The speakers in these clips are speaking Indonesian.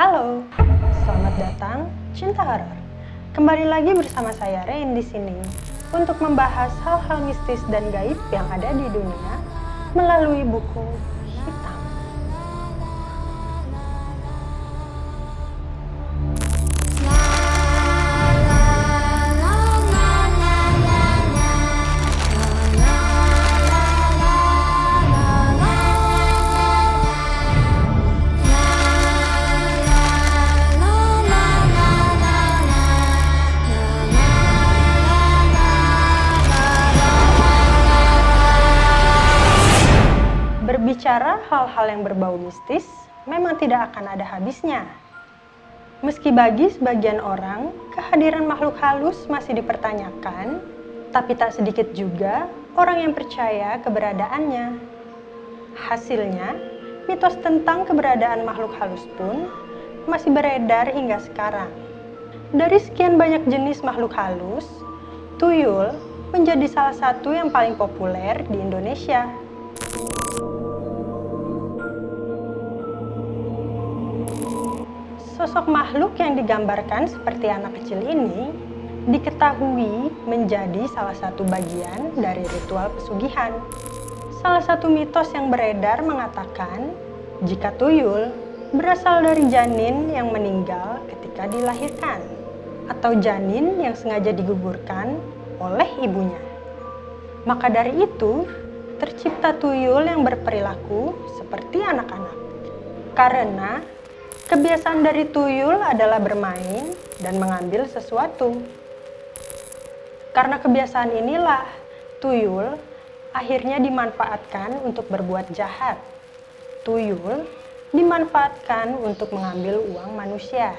Halo, selamat datang Cinta Horor. Kembali lagi bersama saya Rein di sini untuk membahas hal-hal mistis dan gaib yang ada di dunia melalui buku hitam. Berbicara hal-hal yang berbau mistis memang tidak akan ada habisnya. Meski bagi sebagian orang, kehadiran makhluk halus masih dipertanyakan, tapi tak sedikit juga orang yang percaya keberadaannya. Hasilnya, mitos tentang keberadaan makhluk halus pun masih beredar hingga sekarang. Dari sekian banyak jenis makhluk halus, tuyul menjadi salah satu yang paling populer di Indonesia. Sosok makhluk yang digambarkan seperti anak kecil ini diketahui menjadi salah satu bagian dari ritual pesugihan. Salah satu mitos yang beredar mengatakan jika tuyul berasal dari janin yang meninggal ketika dilahirkan atau janin yang sengaja digugurkan oleh ibunya. Maka dari itu, tercipta tuyul yang berperilaku seperti anak-anak. Karena kebiasaan dari tuyul adalah bermain dan mengambil sesuatu. Karena kebiasaan inilah, tuyul akhirnya dimanfaatkan untuk berbuat jahat. Tuyul dimanfaatkan untuk mengambil uang manusia.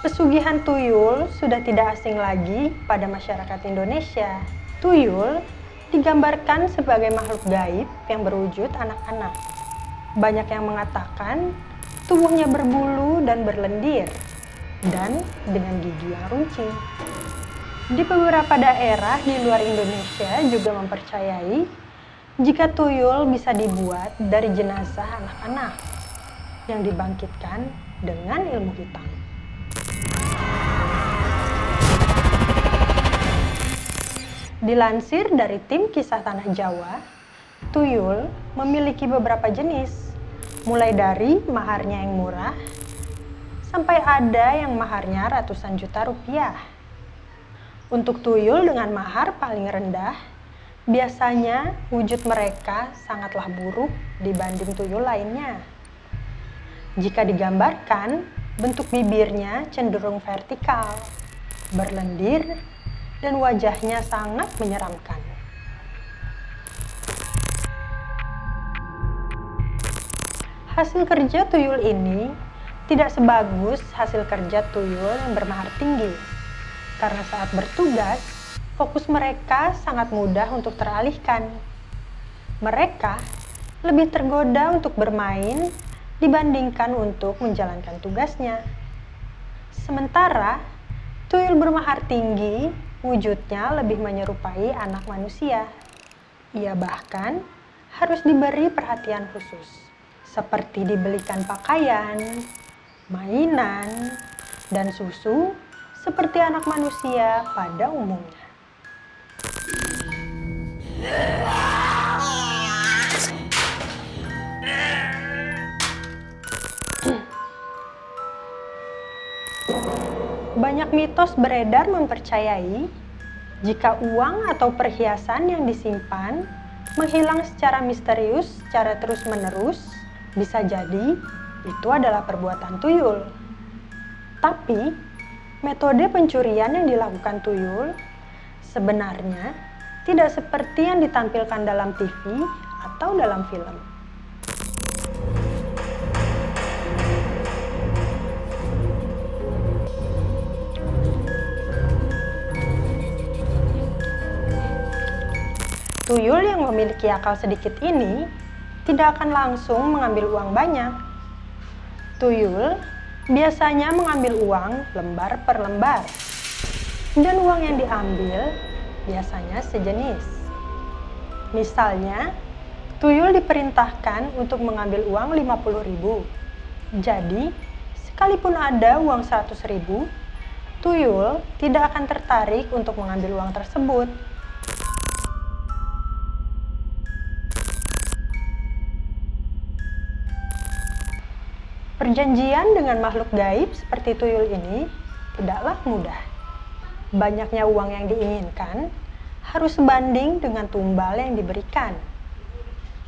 Pesugihan tuyul sudah tidak asing lagi pada masyarakat Indonesia. Tuyul digambarkan sebagai makhluk gaib yang berwujud anak-anak. Banyak yang mengatakan tubuhnya berbulu dan berlendir, dan dengan gigi yang runcing. Di beberapa daerah di luar Indonesia juga mempercayai jika tuyul bisa dibuat dari jenazah anak-anak yang dibangkitkan dengan ilmu hitam. Dilansir dari tim Kisah Tanah Jawa, tuyul memiliki beberapa jenis, mulai dari maharnya yang murah, sampai ada yang maharnya ratusan juta rupiah. Untuk tuyul dengan mahar paling rendah, biasanya wujud mereka sangatlah buruk dibanding tuyul lainnya. Jika digambarkan, bentuk bibirnya cenderung vertikal, berlendir, dan wajahnya sangat menyeramkan. Hasil kerja tuyul ini tidak sebagus hasil kerja tuyul yang bermahar tinggi, karena saat bertugas, fokus mereka sangat mudah untuk teralihkan. Mereka lebih tergoda untuk bermain dibandingkan untuk menjalankan tugasnya. Sementara, tuyul bermahar tinggi wujudnya lebih menyerupai anak manusia. Ia bahkan harus diberi perhatian khusus, seperti dibelikan pakaian, mainan, dan susu seperti anak manusia pada umumnya. Banyak mitos beredar mempercayai jika uang atau perhiasan yang disimpan menghilang secara misterius secara terus-menerus, bisa jadi itu adalah perbuatan tuyul. Tapi, metode pencurian yang dilakukan tuyul sebenarnya tidak seperti yang ditampilkan dalam TV atau dalam film. Tuyul yang memiliki akal sedikit ini tidak akan langsung mengambil uang banyak. Tuyul biasanya mengambil uang lembar per lembar. Dan uang yang diambil biasanya sejenis. Misalnya, tuyul diperintahkan untuk mengambil uang 50.000. Jadi, sekalipun ada uang 100.000, tuyul tidak akan tertarik untuk mengambil uang tersebut. Perjanjian dengan makhluk gaib seperti tuyul ini tidaklah mudah. Banyaknya uang yang diinginkan harus sebanding dengan tumbal yang diberikan.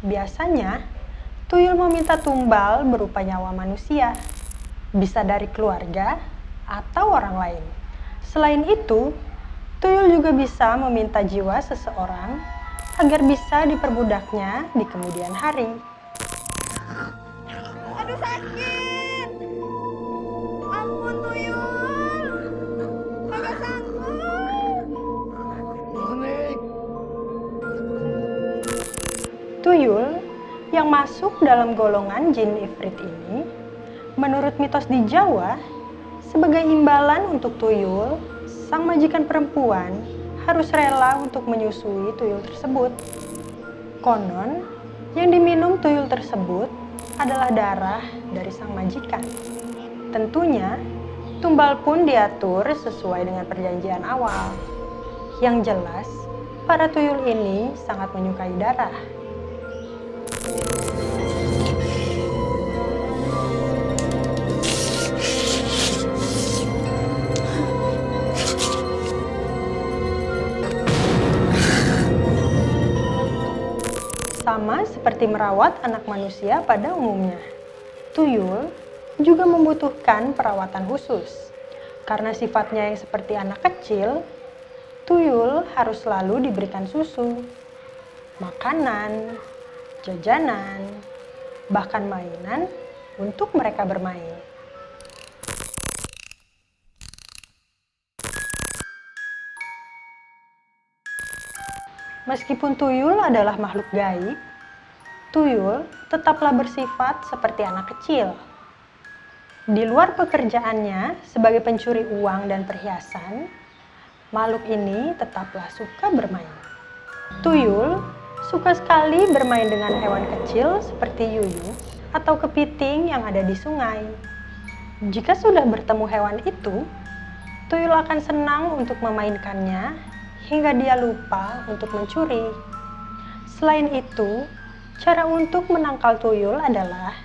Biasanya, tuyul meminta tumbal berupa nyawa manusia, bisa dari keluarga atau orang lain. Selain itu, tuyul juga bisa meminta jiwa seseorang agar bisa diperbudaknya di kemudian hari. Aduh sakit. Ampun tuyul. Kagak sanggup. Tuyul yang masuk dalam golongan jin ifrit ini, menurut mitos di Jawa, sebagai imbalan untuk tuyul, sang majikan perempuan harus rela untuk menyusui tuyul tersebut. Konon, yang diminum tuyul tersebut adalah darah dari sang majikan. Tentunya, tumbal pun diatur sesuai dengan perjanjian awal. Yang jelas, para tuyul ini sangat menyukai darah. Sama seperti merawat anak manusia pada umumnya, tuyul juga membutuhkan perawatan khusus. Karena sifatnya yang seperti anak kecil, tuyul harus selalu diberikan susu, makanan, jajanan, bahkan mainan untuk mereka bermain. Meskipun tuyul adalah makhluk gaib, tuyul tetaplah bersifat seperti anak kecil. Di luar pekerjaannya sebagai pencuri uang dan perhiasan, makhluk ini tetaplah suka bermain. Tuyul suka sekali bermain dengan hewan kecil seperti yuyu atau kepiting yang ada di sungai. Jika sudah bertemu hewan itu, tuyul akan senang untuk memainkannya hingga dia lupa untuk mencuri. Selain itu, cara untuk menangkal tuyul adalah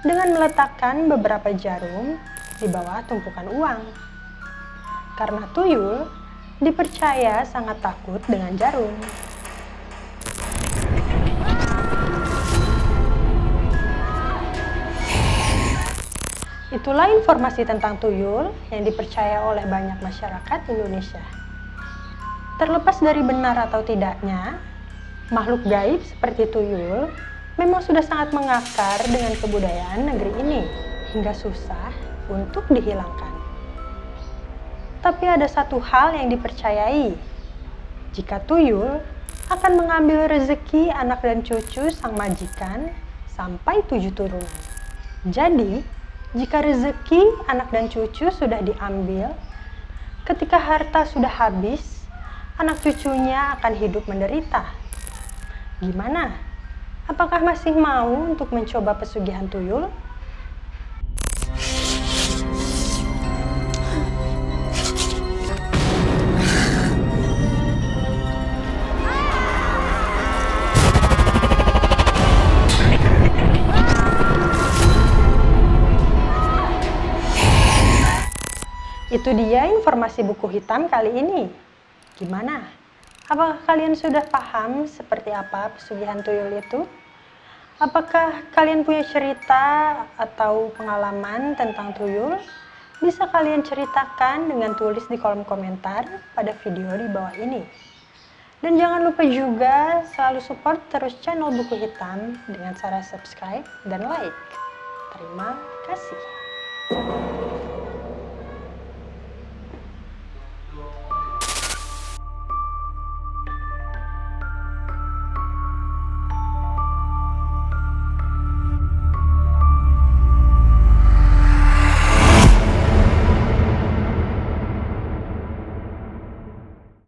dengan meletakkan beberapa jarum di bawah tumpukan uang. Karena tuyul dipercaya sangat takut dengan jarum. Itulah informasi tentang tuyul yang dipercaya oleh banyak masyarakat Indonesia. Terlepas dari benar atau tidaknya, makhluk gaib seperti tuyul memang sudah sangat mengakar dengan kebudayaan negeri ini hingga susah untuk dihilangkan. Tapi ada satu hal yang dipercayai, jika tuyul akan mengambil rezeki anak dan cucu sang majikan sampai 7 turunan. Jadi, jika rezeki anak dan cucu sudah diambil, ketika harta sudah habis, anak cucunya akan hidup menderita. Gimana? Apakah masih mau untuk mencoba pesugihan tuyul? Itu dia informasi buku hitam kali ini. Gimana? Apakah kalian sudah paham seperti apa pesugihan tuyul itu? Apakah kalian punya cerita atau pengalaman tentang tuyul? Bisa kalian ceritakan dengan tulis di kolom komentar pada video di bawah ini. Dan jangan lupa juga selalu support terus channel Buku Hitam dengan cara subscribe dan like. Terima kasih.